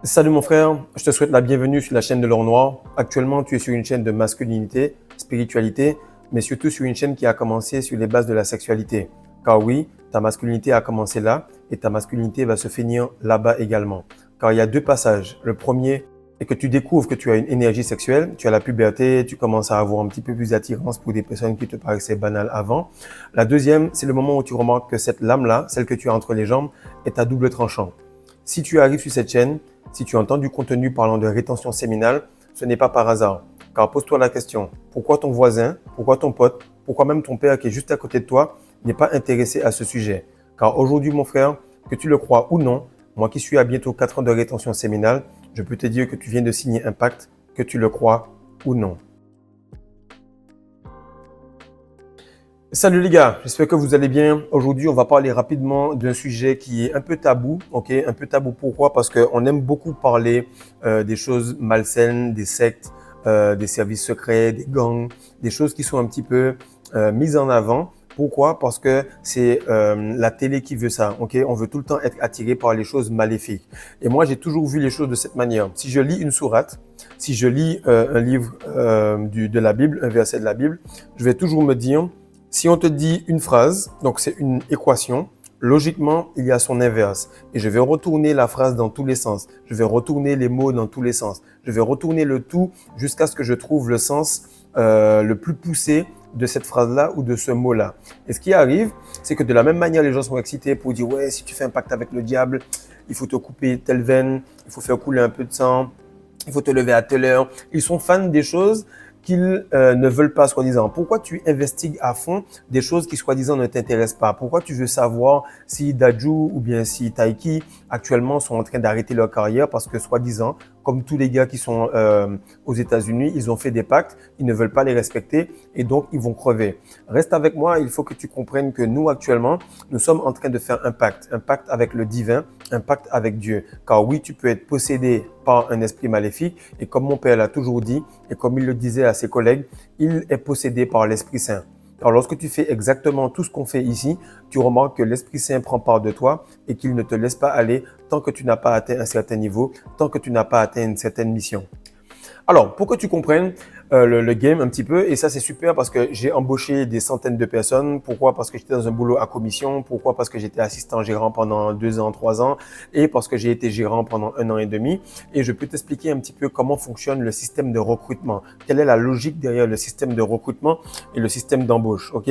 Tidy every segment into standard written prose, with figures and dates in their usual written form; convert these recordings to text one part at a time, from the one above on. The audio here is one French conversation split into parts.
Salut mon frère, je te souhaite la bienvenue sur la chaîne de l'Or Noir. Actuellement, tu es sur une chaîne de masculinité, spiritualité, mais surtout sur une chaîne qui a commencé sur les bases de la sexualité. Car oui, ta masculinité a commencé là et ta masculinité va se finir là-bas également. Car il y a deux passages. Le premier est que tu découvres que tu as une énergie sexuelle, tu as la puberté, tu commences à avoir un petit peu plus d'attirance pour des personnes qui te paraissaient banales avant. La deuxième, c'est le moment où tu remarques que cette lame-là, celle que tu as entre les jambes, est à double tranchant. Si tu arrives sur cette chaîne, si tu entends du contenu parlant de rétention séminale, ce n'est pas par hasard. Car pose-toi la question, pourquoi ton voisin, pourquoi ton pote, pourquoi même ton père qui est juste à côté de toi n'est pas intéressé à ce sujet? Car aujourd'hui, mon frère, que tu le crois ou non, moi qui suis à bientôt 4 ans de rétention séminale, je peux te dire que tu viens de signer un pacte, que tu le crois ou non. Salut les gars, j'espère que vous allez bien. Aujourd'hui, on va parler rapidement d'un sujet qui est un peu tabou. Ok, un peu tabou pourquoi? Parce qu'on aime beaucoup parler des choses malsaines, des sectes, des services secrets, des gangs, des choses qui sont un petit peu mises en avant. Pourquoi? Parce que c'est la télé qui veut ça. Ok, on veut tout le temps être attiré par les choses maléfiques. Et moi, j'ai toujours vu les choses de cette manière. Si je lis une sourate, si je lis un livre de la Bible, un verset de la Bible, je vais toujours me dire si on te dit une phrase, donc c'est une équation, logiquement, il y a son inverse. Et je vais retourner la phrase dans tous les sens. Je vais retourner les mots dans tous les sens. Je vais retourner le tout jusqu'à ce que je trouve le sens le plus poussé de cette phrase-là ou de ce mot-là. Et ce qui arrive, c'est que de la même manière, les gens sont excités pour dire « Ouais, si tu fais un pacte avec le diable, il faut te couper telle veine, il faut faire couler un peu de sang, il faut te lever à telle heure. » Ils sont fans des choses qu'ils ne veulent pas, soi-disant. Pourquoi tu investigues à fond des choses qui, soi-disant, ne t'intéressent pas? Pourquoi tu veux savoir si Daju ou bien si Taiki, actuellement, sont en train d'arrêter leur carrière parce que, soi-disant, comme tous les gars qui sont aux États-Unis, ils ont fait des pactes, ils ne veulent pas les respecter et donc ils vont crever. Reste avec moi, il faut que tu comprennes que nous, actuellement, nous sommes en train de faire un pacte avec le divin, un pacte avec Dieu. Car oui, tu peux être possédé par un esprit maléfique et comme mon père l'a toujours dit et comme il le disait à ses collègues, il est possédé par l'Esprit Saint. Alors, lorsque tu fais exactement tout ce qu'on fait ici, tu remarques que l'Esprit Saint prend part de toi et qu'il ne te laisse pas aller tant que tu n'as pas atteint un certain niveau, tant que tu n'as pas atteint une certaine mission. Alors, pour que tu comprennes le game un petit peu, et ça c'est super parce que j'ai embauché des centaines de personnes. Pourquoi? Parce que j'étais dans un boulot à commission. Pourquoi? Parce que j'étais assistant gérant pendant 2 ans, 3 ans et parce que j'ai été gérant pendant 1 an et demi. Et je peux t'expliquer un petit peu comment fonctionne le système de recrutement. Quelle est la logique derrière le système de recrutement et le système d'embauche, ok?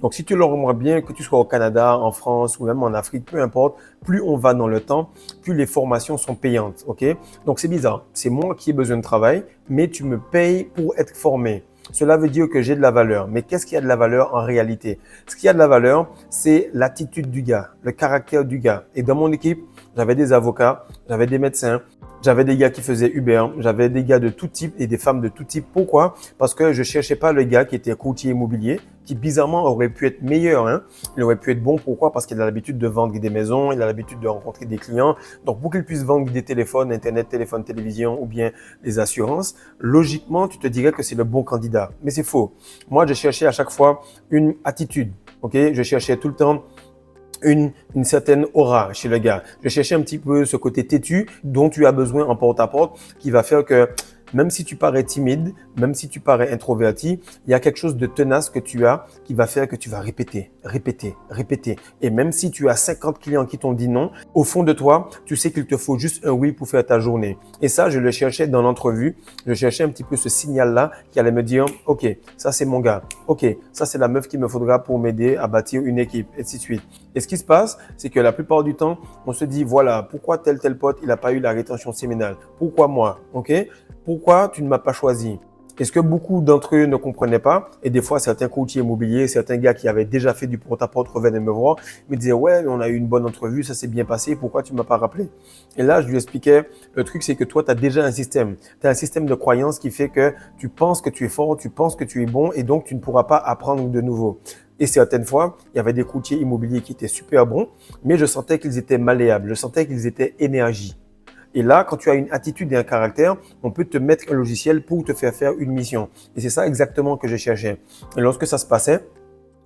Donc, si tu le remarques bien, que tu sois au Canada, en France ou même en Afrique, peu importe, plus on va dans le temps, plus les formations sont payantes, ok? Donc, c'est bizarre. C'est moi qui ai besoin de travail, mais tu me payes pour être formé. Cela veut dire que j'ai de la valeur. Mais qu'est-ce qui a de la valeur en réalité? Ce qui a de la valeur, c'est l'attitude du gars, le caractère du gars. Et dans mon équipe, j'avais des avocats, j'avais des médecins, j'avais des gars qui faisaient Uber, j'avais des gars de tout type et des femmes de tout type. Pourquoi? Parce que je cherchais pas le gars qui était courtier immobilier, qui bizarrement aurait pu être meilleur. Hein? Il aurait pu être bon. Pourquoi? Parce qu'il a l'habitude de vendre des maisons, il a l'habitude de rencontrer des clients. Donc, pour qu'il puisse vendre des téléphones, Internet, téléphone, télévision ou bien des assurances, logiquement, tu te dirais que c'est le bon candidat. Mais c'est faux. Moi, je cherchais à chaque fois une attitude. Ok? Je cherchais tout le temps une certaine aura chez le gars. Je cherchais un petit peu ce côté têtu dont tu as besoin en porte-à-porte qui va faire que même si tu parais timide, même si tu parais introverti, il y a quelque chose de tenace que tu as qui va faire que tu vas répéter, répéter, répéter. Et même si tu as 50 clients qui t'ont dit non, au fond de toi, tu sais qu'il te faut juste un oui pour faire ta journée. Et ça, je le cherchais dans l'entrevue. Je cherchais un petit peu ce signal-là qui allait me dire, OK, ça c'est mon gars. OK, ça c'est la meuf qu'il me faudra pour m'aider à bâtir une équipe, et ainsi de suite. Et ce qui se passe, c'est que la plupart du temps, on se dit, voilà, pourquoi tel pote, il n'a pas eu la rétention séminale? Pourquoi moi? OK? Pourquoi tu ne m'as pas choisi? Et ce que beaucoup d'entre eux ne comprenaient pas, et des fois certains courtiers immobiliers, certains gars qui avaient déjà fait du porte-à-porte revenaient me voir, me disaient ouais, on a eu une bonne entrevue, ça s'est bien passé, pourquoi tu m'as pas rappelé? Et là, je lui expliquais, le truc c'est que toi, tu as déjà un système. Tu as un système de croyance qui fait que tu penses que tu es fort, tu penses que tu es bon, et donc tu ne pourras pas apprendre de nouveau. Et certaines fois, il y avait des courtiers immobiliers qui étaient super bons, mais je sentais qu'ils étaient malléables, je sentais qu'ils étaient énergie. Et là, quand tu as une attitude et un caractère, on peut te mettre un logiciel pour te faire faire une mission. Et c'est ça exactement que je cherchais. Et lorsque ça se passait,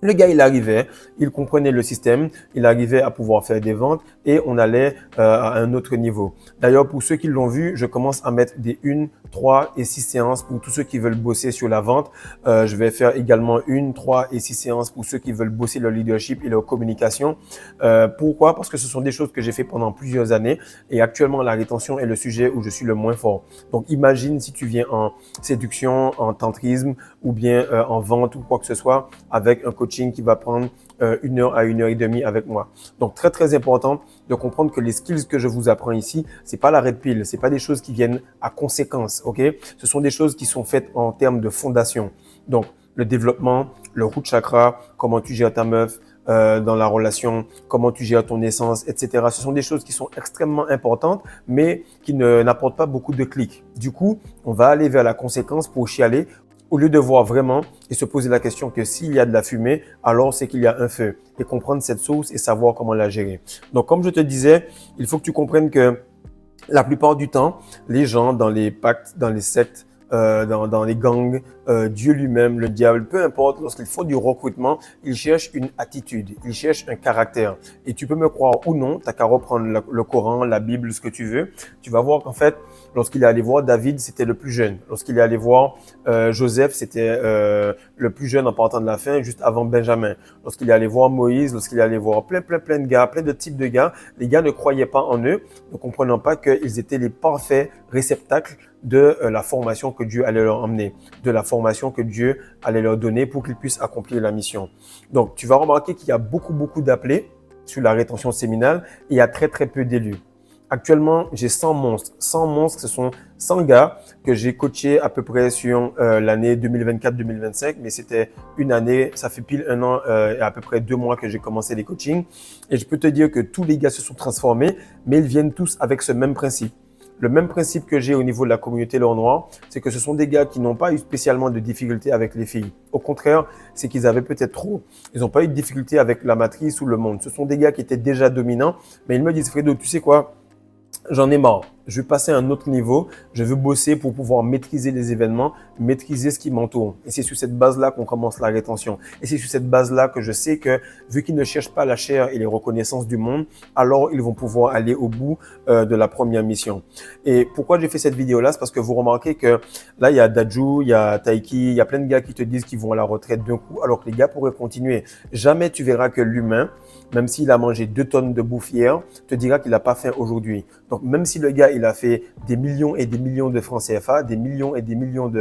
Le gars, il arrivait, il comprenait le système, il arrivait à pouvoir faire des ventes et on allait à un autre niveau. D'ailleurs, pour ceux qui l'ont vu, je commence à mettre des 1, 3 et 6 séances pour tous ceux qui veulent bosser sur la vente. Je vais faire également 1, 3 et 6 séances pour ceux qui veulent bosser leur leadership et leur communication. Pourquoi? Parce que ce sont des choses que j'ai fait pendant plusieurs années et actuellement, la rétention est le sujet où je suis le moins fort. Donc, imagine si tu viens en séduction, en tantrisme ou bien en vente ou quoi que ce soit avec un coaching qui va prendre 1 heure à 1 heure et demie avec moi. Donc, très, très important de comprendre que les skills que je vous apprends ici, c'est pas la red pill, c'est pas des choses qui viennent à conséquence, ok? Ce sont des choses qui sont faites en termes de fondation. Donc, le développement, le root chakra, comment tu gères ta meuf, dans la relation, comment tu gères ton essence, etc. Ce sont des choses qui sont extrêmement importantes, mais qui n'apportent pas beaucoup de clics. Du coup, on va aller vers la conséquence pour chialer, au lieu de voir vraiment et se poser la question que s'il y a de la fumée, alors c'est qu'il y a un feu. Et comprendre cette source et savoir comment la gérer. Donc, comme je te disais, il faut que tu comprennes que la plupart du temps, les gens dans les pactes, dans les sectes, dans les gangs, Dieu lui-même, le diable, peu importe, lorsqu'ils font du recrutement, ils cherchent une attitude, ils cherchent un caractère. Et tu peux me croire ou non, tu n'as qu'à reprendre le Coran, la Bible, ce que tu veux. Tu vas voir qu'en fait, lorsqu'il est allé voir David, c'était le plus jeune. Lorsqu'il est allé voir Joseph, c'était le plus jeune en partant de la fin, juste avant Benjamin. Lorsqu'il est allé voir Moïse, lorsqu'il est allé voir plein de gars, plein de types de gars, les gars ne croyaient pas en eux, ne comprenant pas qu'ils étaient les parfaits réceptacles de la formation que Dieu allait leur emmener, de la formation que Dieu allait leur donner pour qu'ils puissent accomplir la mission. Donc, tu vas remarquer qu'il y a beaucoup d'appelés sur la rétention séminale et il y a très peu d'élus. Actuellement, j'ai 100 monstres. 100 monstres, ce sont 100 gars que j'ai coachés à peu près sur l'année 2024-2025, mais c'était une année, ça fait pile un an et à peu près 2 mois que j'ai commencé les coachings. Et je peux te dire que tous les gars se sont transformés, mais ils viennent tous avec ce même principe. Le même principe que j'ai au niveau de la communauté L'Or Noir, c'est que ce sont des gars qui n'ont pas eu spécialement de difficultés avec les filles. Au contraire, c'est qu'ils avaient peut-être trop. Ils n'ont pas eu de difficultés avec la matrice ou le monde. Ce sont des gars qui étaient déjà dominants, mais ils me disent, Fredo, tu sais quoi? J'en ai marre. Je veux passer à un autre niveau. Je veux bosser pour pouvoir maîtriser les événements, maîtriser ce qui m'entoure. Et c'est sur cette base-là qu'on commence la rétention. Et c'est sur cette base-là que je sais que, vu qu'ils ne cherchent pas la chair et les reconnaissances du monde, alors ils vont pouvoir aller au bout de la première mission. Et pourquoi j'ai fait cette vidéo-là? C'est parce que vous remarquez que là, il y a Dajou, il y a Taiki, il y a plein de gars qui te disent qu'ils vont à la retraite d'un coup, alors que les gars pourraient continuer. Jamais tu verras que l'humain, même s'il a mangé 2 tonnes de bouffe hier, te dira qu'il n'a pas faim aujourd'hui. Donc, même si le gars, il a fait des millions et des millions de francs CFA, des millions et des millions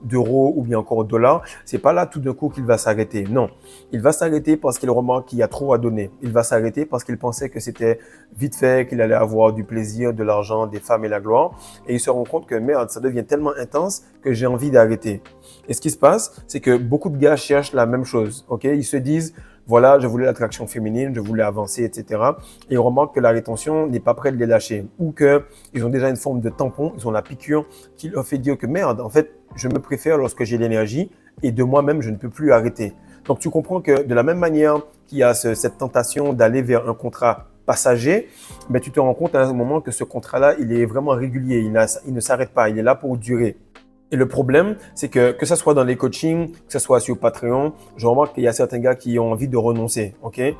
d'euros ou bien encore dollars, c'est pas là tout d'un coup qu'il va s'arrêter. Non, il va s'arrêter parce qu'il remarque qu'il y a trop à donner. Il va s'arrêter parce qu'il pensait que c'était vite fait, qu'il allait avoir du plaisir, de l'argent, des femmes et la gloire. Et il se rend compte que merde, ça devient tellement intense que j'ai envie d'arrêter. Et ce qui se passe, c'est que beaucoup de gars cherchent la même chose. Ok, ils se disent, voilà, je voulais l'attraction féminine, je voulais avancer, etc. Et on remarque que la rétention n'est pas prête de les lâcher ou qu'ils ont déjà une forme de tampon, ils ont la piqûre qui leur fait dire que merde, en fait, je me préfère lorsque j'ai l'énergie et de moi-même, je ne peux plus arrêter. Donc, tu comprends que de la même manière qu'il y a cette tentation d'aller vers un contrat passager, mais tu te rends compte à un moment que ce contrat-là, il est vraiment régulier, il ne s'arrête pas, il est là pour durer. Et le problème, c'est que ça soit dans les coachings, que ce soit sur Patreon, je remarque qu'il y a certains gars qui ont envie de renoncer, ok?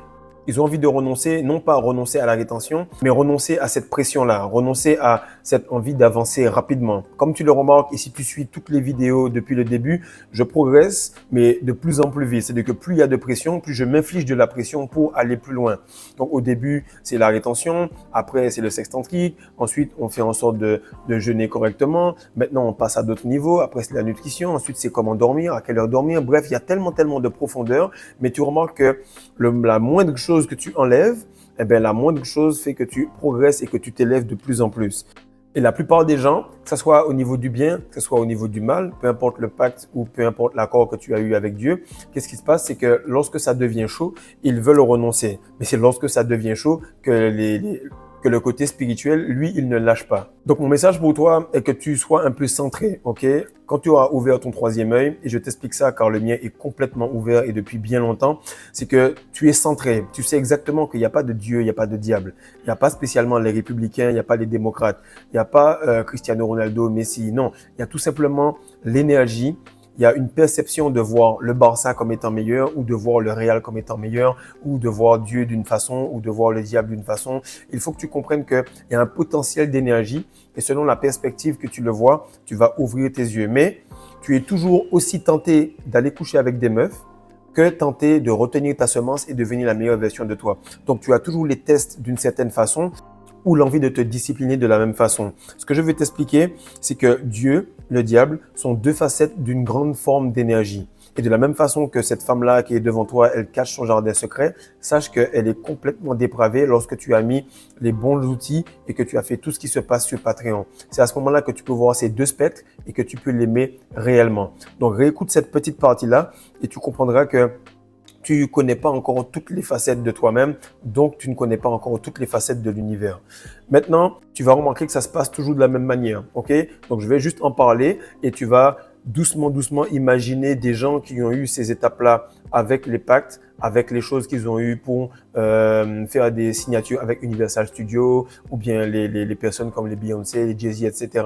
Ils ont envie de renoncer, non pas renoncer à la rétention, mais renoncer à cette pression-là, renoncer à cette envie d'avancer rapidement. Comme tu le remarques, et si tu suis toutes les vidéos depuis le début, je progresse, mais de plus en plus vite. C'est-à-dire que plus il y a de pression, plus je m'inflige de la pression pour aller plus loin. Donc au début, c'est la rétention, après c'est le sexe tantrique, ensuite on fait en sorte de jeûner correctement, maintenant on passe à d'autres niveaux, après c'est la nutrition, ensuite c'est comment dormir, à quelle heure dormir. Bref, il y a tellement de profondeur, mais tu remarques que la moindre chose que tu enlèves, eh bien, la moindre chose fait que tu progresses et que tu t'élèves de plus en plus. Et la plupart des gens, que ce soit au niveau du bien, que ce soit au niveau du mal, peu importe le pacte ou peu importe l'accord que tu as eu avec Dieu, qu'est-ce qui se passe? C'est que lorsque ça devient chaud, ils veulent renoncer. Mais c'est lorsque ça devient chaud que le côté spirituel, lui, il ne lâche pas. Donc, mon message pour toi est que tu sois un peu centré, ok? Quand tu auras ouvert ton troisième œil, et je t'explique ça car le mien est complètement ouvert et depuis bien longtemps, c'est que tu es centré. Tu sais exactement qu'il n'y a pas de Dieu, il n'y a pas de diable. Il n'y a pas spécialement les républicains, il n'y a pas les démocrates. Il n'y a pas Cristiano Ronaldo, Messi. Non, il y a tout simplement l'énergie il y a une perception de voir le Barça comme étant meilleur ou de voir le Real comme étant meilleur ou de voir Dieu d'une façon ou de voir le diable d'une façon. Il faut que tu comprennes qu'il y a un potentiel d'énergie et selon la perspective que tu le vois, tu vas ouvrir tes yeux. Mais tu es toujours aussi tenté d'aller coucher avec des meufs que tenter de retenir ta semence et devenir la meilleure version de toi. Donc, tu as toujours les tests d'une certaine façon ou l'envie de te discipliner de la même façon. Ce que je veux t'expliquer, c'est que Dieu, le diable, sont deux facettes d'une grande forme d'énergie. Et de la même façon que cette femme-là qui est devant toi, elle cache son jardin secret, sache qu'elle est complètement dépravée lorsque tu as mis les bons outils et que tu as fait tout ce qui se passe sur Patreon. C'est à ce moment-là que tu peux voir ces deux spectres et que tu peux l'aimer réellement. Donc, réécoute cette petite partie-là et tu comprendras que tu ne connais pas encore toutes les facettes de toi-même, donc tu ne connais pas encore toutes les facettes de l'univers. Maintenant, tu vas remarquer que ça se passe toujours de la même manière, ok? Donc, je vais juste en parler et tu vas doucement, doucement imaginer des gens qui ont eu ces étapes-là avec les pactes, avec les choses qu'ils ont eues pour faire des signatures avec Universal Studios ou bien les personnes comme les Beyoncé, les Jay-Z, etc.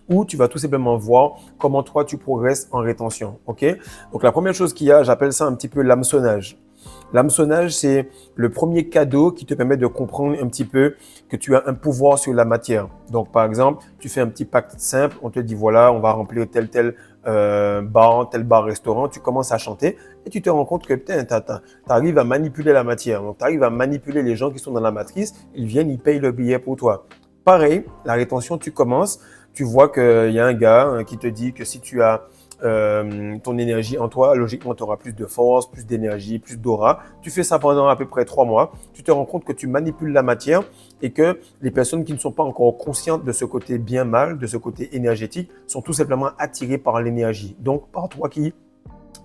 Où tu vas tout simplement voir comment toi, tu progresses en rétention. Ok? Donc, la première chose qu'il y a, j'appelle ça un petit peu l'hameçonnage. L'hameçonnage, c'est le premier cadeau qui te permet de comprendre un petit peu que tu as un pouvoir sur la matière. Donc, par exemple, tu fais un petit pacte simple, on te dit voilà, on va remplir tel bar, restaurant, tu commences à chanter et tu te rends compte que tu arrives à manipuler la matière. Donc, tu arrives à manipuler les gens qui sont dans la matrice, ils viennent, ils payent le billet pour toi. Pareil, la rétention, tu commences, tu vois qu'il y a un gars qui te dit que si tu as ton énergie en toi, logiquement, tu auras plus de force, plus d'énergie, plus d'aura. Tu fais ça pendant à peu près 3 mois. Tu te rends compte que tu manipules la matière et que les personnes qui ne sont pas encore conscientes de ce côté bien-mal, de ce côté énergétique, sont tout simplement attirées par l'énergie. Donc, par toi qui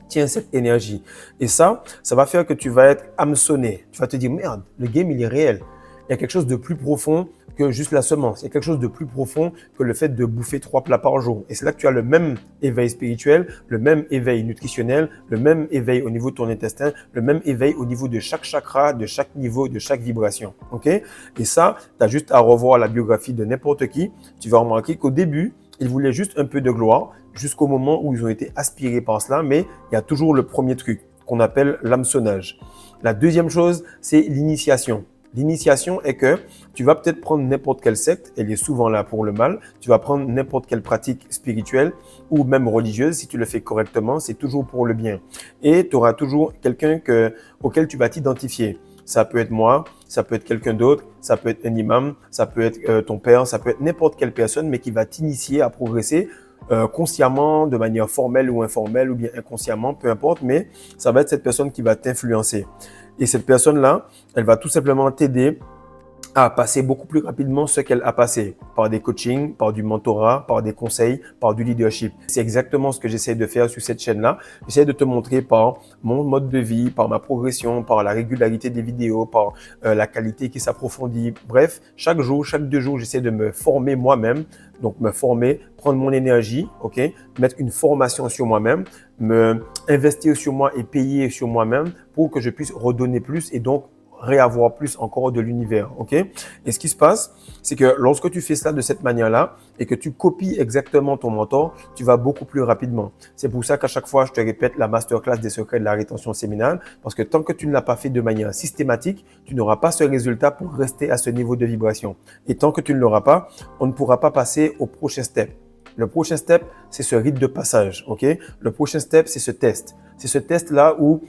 tiens cette énergie. Et ça va faire que tu vas être hameçonné. Tu vas te dire, merde, le game, il est réel. Il y a quelque chose de plus profond que juste la semence. Il y a quelque chose de plus profond que le fait de bouffer 3 plats par jour. Et c'est là que tu as le même éveil spirituel, le même éveil nutritionnel, le même éveil au niveau de ton intestin, le même éveil au niveau de chaque chakra, de chaque niveau, de chaque vibration. Ok? Et ça, tu as juste à revoir la biographie de n'importe qui. Tu vas remarquer qu'au début, ils voulaient juste un peu de gloire jusqu'au moment où ils ont été aspirés par cela. Mais il y a toujours le premier truc qu'on appelle l'hameçonnage. La deuxième chose, c'est l'initiation. L'initiation est que tu vas peut-être prendre n'importe quelle secte, elle est souvent là pour le mal, tu vas prendre n'importe quelle pratique spirituelle ou même religieuse, si tu le fais correctement, c'est toujours pour le bien. Et tu auras toujours quelqu'un auquel tu vas t'identifier. Ça peut être moi, ça peut être quelqu'un d'autre, ça peut être un imam, ça peut être ton père, ça peut être n'importe quelle personne, mais qui va t'initier à progresser consciemment, de manière formelle ou informelle, ou bien inconsciemment, peu importe, mais ça va être cette personne qui va t'influencer. Et cette personne-là, elle va tout simplement t'aider à passer beaucoup plus rapidement ce qu'elle a passé par des coachings, par du mentorat, par des conseils, par du leadership. C'est exactement ce que j'essaie de faire sur cette chaîne-là. J'essaie de te montrer par mon mode de vie, par ma progression, par la régularité des vidéos, par la qualité qui s'approfondit. Bref, chaque jour, chaque 2 jours, j'essaie de me former moi-même. Donc, me former, prendre mon énergie, ok, mettre une formation sur moi-même, me investir sur moi et payer sur moi-même pour que je puisse redonner plus et donc réavoir plus encore de l'univers, ok? Et ce qui se passe, c'est que lorsque tu fais cela de cette manière-là et que tu copies exactement ton mentor, tu vas beaucoup plus rapidement. C'est pour ça qu'à chaque fois, je te répète la masterclass des secrets de la rétention séminale, parce que tant que tu ne l'as pas fait de manière systématique, tu n'auras pas ce résultat pour rester à ce niveau de vibration. Et tant que tu ne l'auras pas, on ne pourra pas passer au prochain step. Le prochain step, c'est ce rite de passage, ok? Le prochain step, c'est ce test. C'est ce test-là où,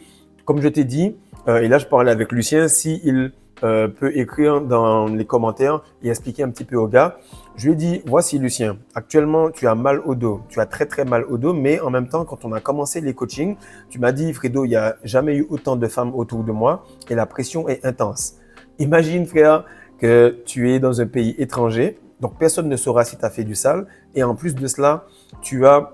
comme je t'ai dit, et là, je parlais avec Lucien, s'il peut écrire dans les commentaires et expliquer un petit peu au gars. Je lui ai dit, voici Lucien, actuellement, tu as mal au dos. Tu as très, très mal au dos, mais en même temps, quand on a commencé les coachings, tu m'as dit, Fredo, il n'y a jamais eu autant de femmes autour de moi et la pression est intense. Imagine, frère, que tu es dans un pays étranger, donc personne ne saura si tu as fait du sale. Et en plus de cela, tu as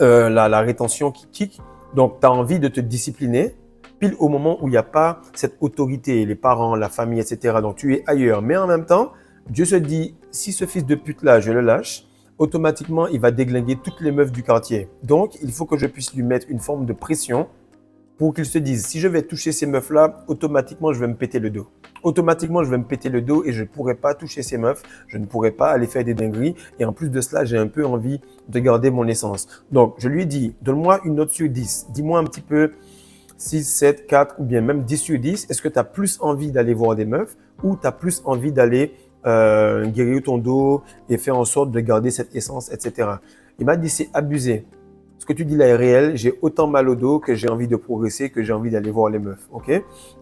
la rétention qui kick. Donc, tu as envie de te discipliner pile au moment où il n'y a pas cette autorité, les parents, la famille, etc. Donc, tu es ailleurs. Mais en même temps, Dieu se dit, si ce fils de pute-là, je le lâche, automatiquement, il va déglinguer toutes les meufs du quartier. Donc, il faut que je puisse lui mettre une forme de pression pour qu'ils se disent, si je vais toucher ces meufs-là, automatiquement, je vais me péter le dos. Automatiquement, je vais me péter le dos et je ne pourrai pas toucher ces meufs, je ne pourrai pas aller faire des dingueries. Et en plus de cela, j'ai un peu envie de garder mon essence. Donc, je lui ai dit, donne-moi une note sur 10. Dis-moi un petit peu 6, 7, 4 ou bien même 10 sur 10. Est-ce que tu as plus envie d'aller voir des meufs ou tu as plus envie d'aller guérir ton dos et faire en sorte de garder cette essence, etc. Il m'a dit, c'est abusé. Ce que tu dis là est réel, j'ai autant mal au dos que j'ai envie de progresser, que j'ai envie d'aller voir les meufs, ok?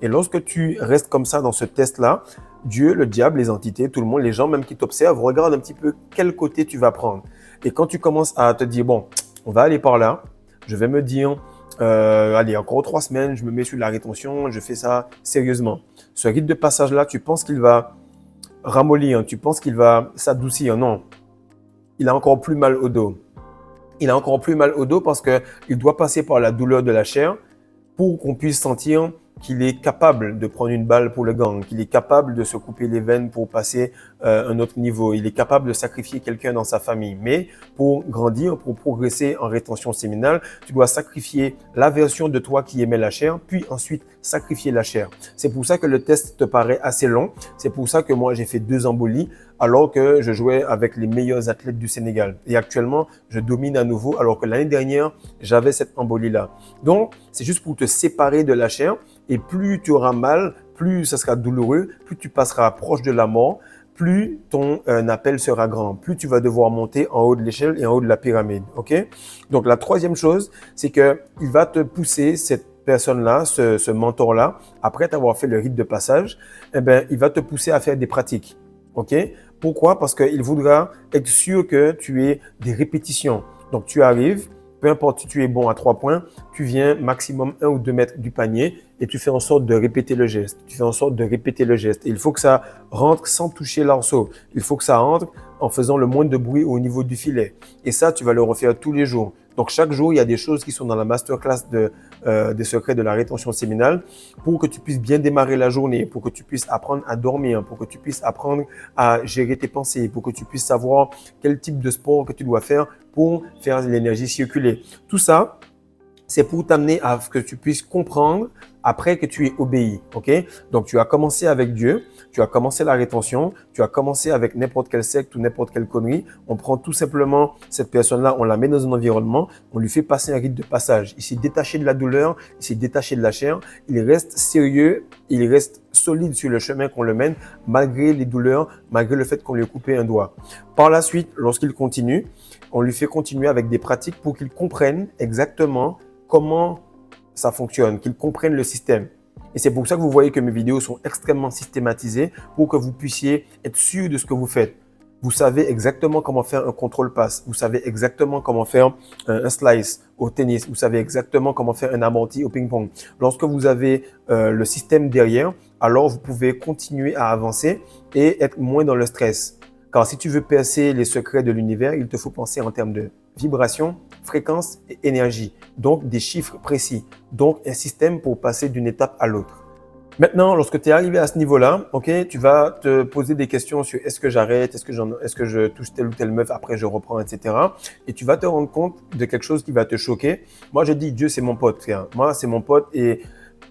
Et lorsque tu restes comme ça dans ce test-là, Dieu, le diable, les entités, tout le monde, les gens même qui t'observent, regardent un petit peu quel côté tu vas prendre. Et quand tu commences à te dire, bon, on va aller par là, je vais me dire, allez, encore 3 semaines, je me mets sur la rétention, je fais ça sérieusement. Ce rite de passage-là, tu penses qu'il va ramollir, tu penses qu'il va s'adoucir, non. Il a encore plus mal au dos. Il a encore plus mal au dos parce qu'il doit passer par la douleur de la chair pour qu'on puisse sentir qu'il est capable de prendre une balle pour le gang, qu'il est capable de se couper les veines pour passer un autre niveau, il est capable de sacrifier quelqu'un dans sa famille. Mais pour grandir, pour progresser en rétention séminale, tu dois sacrifier la version de toi qui aimait la chair, puis ensuite sacrifier la chair. C'est pour ça que le test te paraît assez long. C'est pour ça que moi, j'ai fait 2 embolies alors que je jouais avec les meilleurs athlètes du Sénégal. Et actuellement, je domine à nouveau alors que l'année dernière, j'avais cette embolie-là. Donc, c'est juste pour te séparer de la chair. Et plus tu auras mal, plus ça sera douloureux, plus tu passeras proche de la mort, plus ton appel sera grand, plus tu vas devoir monter en haut de l'échelle et en haut de la pyramide. Ok? Donc, la troisième chose, c'est qu'il va te pousser cette personne-là, ce mentor-là, après t'avoir fait le rite de passage, eh ben, il va te pousser à faire des pratiques. Ok? Pourquoi? Parce qu'il voudra être sûr que tu aies des répétitions. Donc, tu arrives, peu importe si tu es bon à 3 points, tu viens maximum 1 ou 2 mètres du panier et tu fais en sorte de répéter le geste. Tu fais en sorte de répéter le geste. Et il faut que ça rentre sans toucher l'arceau. Il faut que ça rentre en faisant le moins de bruit au niveau du filet. Et ça, tu vas le refaire tous les jours. Donc, chaque jour, il y a des choses qui sont dans la masterclass des secrets de la rétention séminale pour que tu puisses bien démarrer la journée, pour que tu puisses apprendre à dormir, pour que tu puisses apprendre à gérer tes pensées, pour que tu puisses savoir quel type de sport que tu dois faire pour faire l'énergie circuler. Tout ça, c'est pour t'amener à ce que tu puisses comprendre après que tu aies obéi. Ok? Donc, tu as commencé avec Dieu, tu as commencé la rétention, tu as commencé avec n'importe quel secte ou n'importe quelle connerie. On prend tout simplement cette personne-là, on la met dans un environnement, on lui fait passer un rite de passage. Il s'est détaché de la douleur, il s'est détaché de la chair, il reste sérieux, il reste solide sur le chemin qu'on le mène, malgré les douleurs, malgré le fait qu'on lui ait coupé un doigt. Par la suite, lorsqu'il continue, on lui fait continuer avec des pratiques pour qu'il comprenne exactement comment ça fonctionne, qu'ils comprennent le système. Et c'est pour ça que vous voyez que mes vidéos sont extrêmement systématisées pour que vous puissiez être sûr de ce que vous faites. Vous savez exactement comment faire un contrôle pass. Vous savez exactement comment faire un slice au tennis. Vous savez exactement comment faire un amorti au ping-pong. Lorsque vous avez le système derrière, alors vous pouvez continuer à avancer et être moins dans le stress. Car si tu veux percer les secrets de l'univers, il te faut penser en termes de vibration, fréquence et énergie. Donc, des chiffres précis. Donc, un système pour passer d'une étape à l'autre. Maintenant, lorsque tu es arrivé à ce niveau-là, ok, tu vas te poser des questions sur est-ce que j'arrête, est-ce que je touche telle ou telle meuf, après je reprends, etc. Et tu vas te rendre compte de quelque chose qui va te choquer. Moi, je dis Dieu, c'est mon pote, frère. Moi, c'est mon pote. Et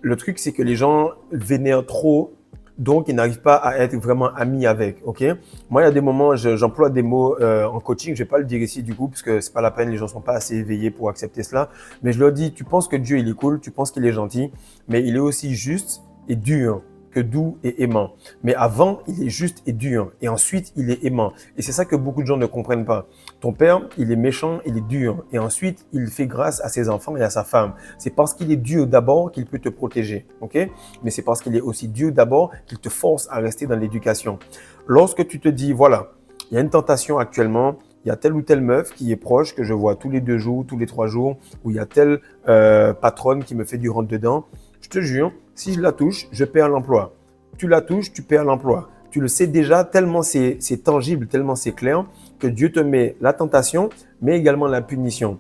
le truc, c'est que les gens vénèrent trop. Donc, ils n'arrivent pas à être vraiment amis avec, ok? Moi, il y a des moments, j'emploie des mots en coaching, je vais pas le dire ici du coup, parce que c'est pas la peine, les gens sont pas assez éveillés pour accepter cela. Mais je leur dis, tu penses que Dieu, il est cool, tu penses qu'il est gentil, mais il est aussi juste et dur que doux et aimant. Mais avant, il est juste et dur. Et ensuite, il est aimant. Et c'est ça que beaucoup de gens ne comprennent pas. Ton père, il est méchant, il est dur. Et ensuite, il fait grâce à ses enfants et à sa femme. C'est parce qu'il est Dieu d'abord qu'il peut te protéger. Ok? Mais c'est parce qu'il est aussi Dieu d'abord qu'il te force à rester dans l'éducation. Lorsque tu te dis, voilà, il y a une tentation actuellement, il y a telle ou telle meuf qui est proche, que je vois tous les 2 jours, tous les 3 jours, ou il y a telle patronne qui me fait du rentre-dedans. Je te jure, si je la touche, je perds l'emploi. Tu la touches, tu perds l'emploi. Tu le sais déjà, tellement c'est tangible, tellement c'est clair, que Dieu te met la tentation, mais également la punition.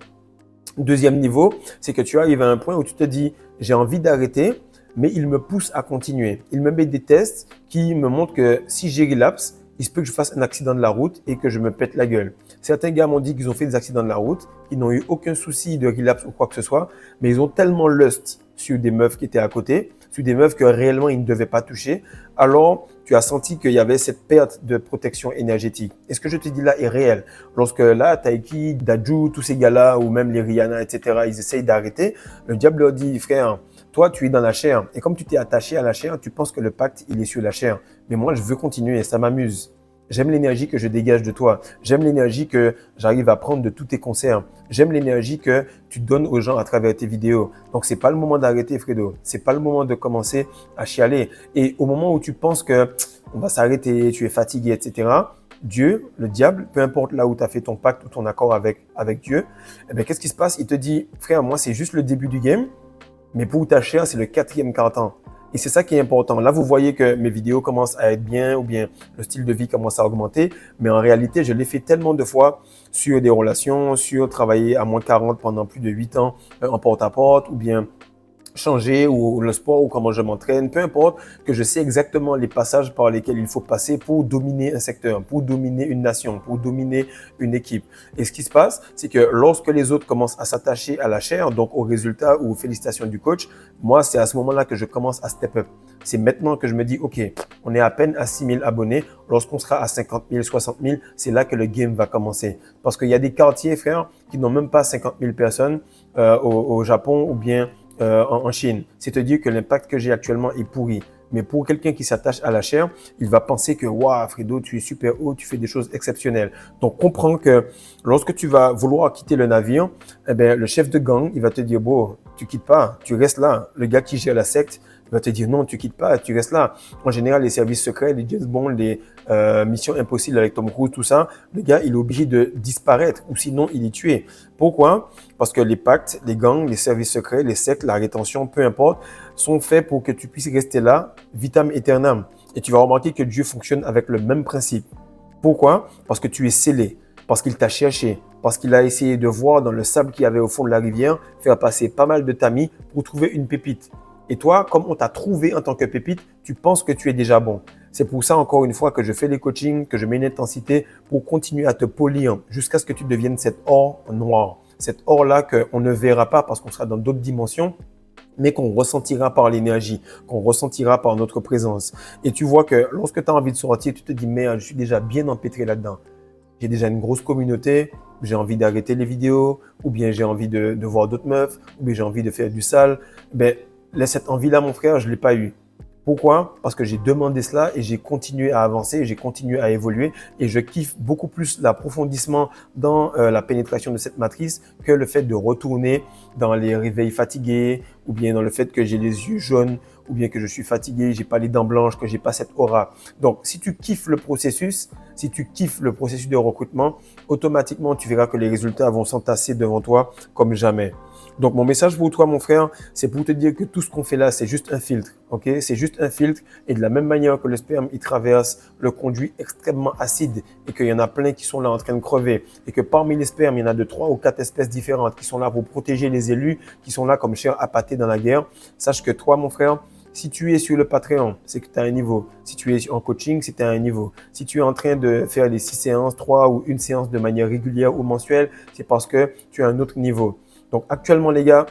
Deuxième niveau, c'est que tu arrives à un point où tu te dis, j'ai envie d'arrêter, mais il me pousse à continuer. Il me met des tests qui me montrent que si j'ai relapse, il se peut que je fasse un accident de la route et que je me pète la gueule. Certains gars m'ont dit qu'ils ont fait des accidents de la route, qu'ils n'ont eu aucun souci de relapse ou quoi que ce soit, mais ils ont tellement lust sur des meufs qui étaient à côté, sur des meufs que réellement ils ne devaient pas toucher. Alors, tu as senti qu'il y avait cette perte de protection énergétique. Et ce que je te dis là est réel. Lorsque là, Taiki, Daju, tous ces gars-là, ou même les Rihanna, etc., ils essayent d'arrêter, le diable leur dit, frère, toi, tu es dans la chair. Et comme tu t'es attaché à la chair, tu penses que le pacte, il est sur la chair. Mais moi, je veux continuer et ça m'amuse. J'aime l'énergie que je dégage de toi. J'aime l'énergie que j'arrive à prendre de tous tes concerts. J'aime l'énergie que tu donnes aux gens à travers tes vidéos. Donc, c'est pas le moment d'arrêter, Fredo. C'est pas le moment de commencer à chialer. Et au moment où tu penses que on va s'arrêter, tu es fatigué, etc., Dieu, le diable, peu importe là où tu as fait ton pacte ou ton accord avec Dieu, eh bien, qu'est-ce qui se passe? Il te dit, frère, moi, c'est juste le début du game, mais pour ta chair, c'est le 4e quart-temps. Et c'est ça qui est important. Là, vous voyez que mes vidéos commencent à être bien ou bien le style de vie commence à augmenter. Mais en réalité, je l'ai fait tellement de fois sur des relations, sur travailler à moins 40 pendant plus de 8 ans en porte-à-porte ou bien changer ou le sport ou comment je m'entraîne, peu importe, que je sais exactement les passages par lesquels il faut passer pour dominer un secteur, pour dominer une nation, pour dominer une équipe. Et ce qui se passe, c'est que lorsque les autres commencent à s'attacher à la chair, donc au résultat ou aux félicitations du coach, moi, c'est à ce moment-là que je commence à step up. C'est maintenant que je me dis, OK, on est à peine à 6 000 abonnés. Lorsqu'on sera à 50 000, 60 000, c'est là que le game va commencer. Parce qu'il y a des quartiers, frère, qui n'ont même pas 50 000 personnes au Japon ou bien en Chine. C'est-à-dire que l'impact que j'ai actuellement est pourri. Mais pour quelqu'un qui s'attache à la chair, il va penser que « Waouh, Fredo, tu es super haut, tu fais des choses exceptionnelles. » Donc, comprends que lorsque tu vas vouloir quitter le navire, eh bien, le chef de gang, il va te dire « Bon, tu quittes pas, tu restes là. » Le gars qui gère la secte, il va te dire « Non, tu quittes pas, tu restes là. » En général, les services secrets, les James Bond, les Missions Impossibles avec Tom Cruise, tout ça, le gars, il est obligé de disparaître ou sinon, il est tué. Pourquoi? Parce que les pactes, les gangs, les services secrets, les sectes, la rétention, peu importe, sont faits pour que tu puisses rester là, vitam aeternam. Et tu vas remarquer que Dieu fonctionne avec le même principe. Pourquoi? Parce que tu es scellé, parce qu'il t'a cherché, parce qu'il a essayé de voir dans le sable qu'il y avait au fond de la rivière, faire passer pas mal de tamis pour trouver une pépite. Et toi, comme on t'a trouvé en tant que pépite, tu penses que tu es déjà bon. C'est pour ça, encore une fois, que je fais les coachings, que je mets une intensité pour continuer à te polir jusqu'à ce que tu deviennes cet or noir. Cet or-là qu'on ne verra pas parce qu'on sera dans d'autres dimensions, mais qu'on ressentira par l'énergie, qu'on ressentira par notre présence. Et tu vois que lorsque tu as envie de sortir, tu te dis « Merde, je suis déjà bien empêtré là-dedans. J'ai déjà une grosse communauté, j'ai envie d'arrêter les vidéos, ou bien j'ai envie de voir d'autres meufs, ou bien j'ai envie de faire du sale. » Ben, cette envie-là, mon frère, je ne l'ai pas eue. Pourquoi? Parce que j'ai demandé cela et j'ai continué à avancer, j'ai continué à évoluer et je kiffe beaucoup plus l'approfondissement dans la pénétration de cette matrice que le fait de retourner dans les réveils fatigués ou bien dans le fait que j'ai les yeux jaunes ou bien que je suis fatigué, j'ai pas les dents blanches, que j'ai pas cette aura. Donc, si tu kiffes le processus, si tu kiffes le processus de recrutement, automatiquement, tu verras que les résultats vont s'entasser devant toi comme jamais. Donc, mon message pour toi, mon frère, c'est pour te dire que tout ce qu'on fait là, c'est juste un filtre. Ok, c'est juste un filtre et de la même manière que le sperme, il traverse le conduit extrêmement acide et qu'il y en a plein qui sont là en train de crever et que parmi les spermes, il y en a de 3 ou 4 espèces différentes qui sont là pour protéger les élus, qui sont là comme chair à pâté dans la guerre. Sache que toi, mon frère, si tu es sur le Patreon, c'est que tu as un niveau. Si tu es en coaching, c'est que tu as un niveau. Si tu es en train de faire les 6 séances, 3 ou une séance de manière régulière ou mensuelle, c'est parce que tu as un autre niveau. Donc actuellement, les gars,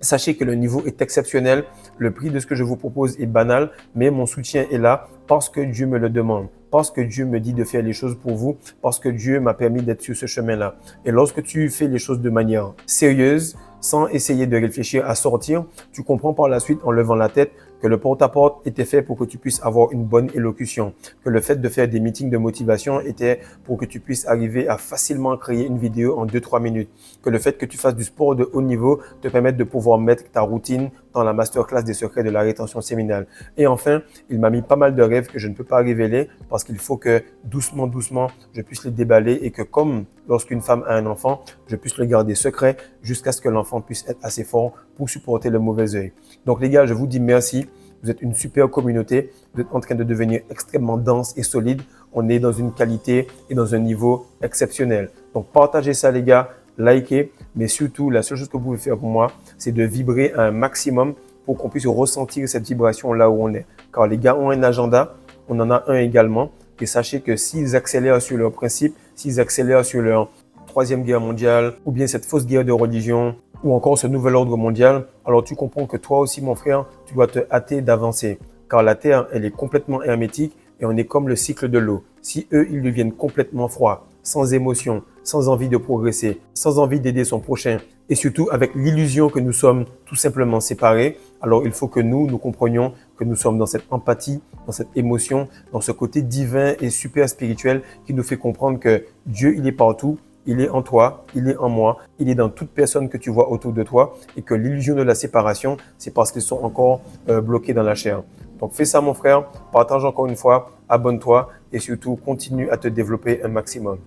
sachez que le niveau est exceptionnel. Le prix de ce que je vous propose est banal, mais mon soutien est là parce que Dieu me le demande, parce que Dieu me dit de faire les choses pour vous, parce que Dieu m'a permis d'être sur ce chemin-là. Et lorsque tu fais les choses de manière sérieuse, sans essayer de réfléchir à sortir, tu comprends par la suite en levant la tête que le porte-à-porte était fait pour que tu puisses avoir une bonne élocution, que le fait de faire des meetings de motivation était pour que tu puisses arriver à facilement créer une vidéo en 2-3 minutes, que le fait que tu fasses du sport de haut niveau te permette de pouvoir mettre ta routine dans la masterclass des secrets de la rétention séminale. Et enfin, il m'a mis pas mal de rêves que je ne peux pas révéler parce qu'il faut que doucement, doucement, je puisse les déballer et que comme lorsqu'une femme a un enfant, je puisse le garder secret jusqu'à ce que l'enfant puisse être assez fort pour supporter le mauvais œil. Donc les gars, je vous dis merci. Vous êtes une super communauté. Vous êtes en train de devenir extrêmement dense et solide. On est dans une qualité et dans un niveau exceptionnel. Donc, partagez ça, les gars. Likez. Mais surtout, la seule chose que vous pouvez faire pour moi, c'est de vibrer à un maximum pour qu'on puisse ressentir cette vibration là où on est. Car les gars ont un agenda. On en a un également. Et sachez que s'ils accélèrent sur leurs principes, s'ils accélèrent sur leur troisième guerre mondiale, ou bien cette fausse guerre de religion, ou encore ce nouvel ordre mondial, alors tu comprends que toi aussi, mon frère, tu dois te hâter d'avancer. Car la Terre, elle est complètement hermétique et on est comme le cycle de l'eau. Si eux, ils deviennent complètement froids, sans émotion, sans envie de progresser, sans envie d'aider son prochain, et surtout avec l'illusion que nous sommes tout simplement séparés, alors il faut que nous comprenions que nous sommes dans cette empathie, dans cette émotion, dans ce côté divin et super spirituel qui nous fait comprendre que Dieu, il est partout. Il est en toi, il est en moi, il est dans toute personne que tu vois autour de toi et que l'illusion de la séparation, c'est parce qu'ils sont encore bloqués dans la chair. Donc fais ça mon frère, partage encore une fois, abonne-toi et surtout continue à te développer un maximum.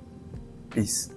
Peace.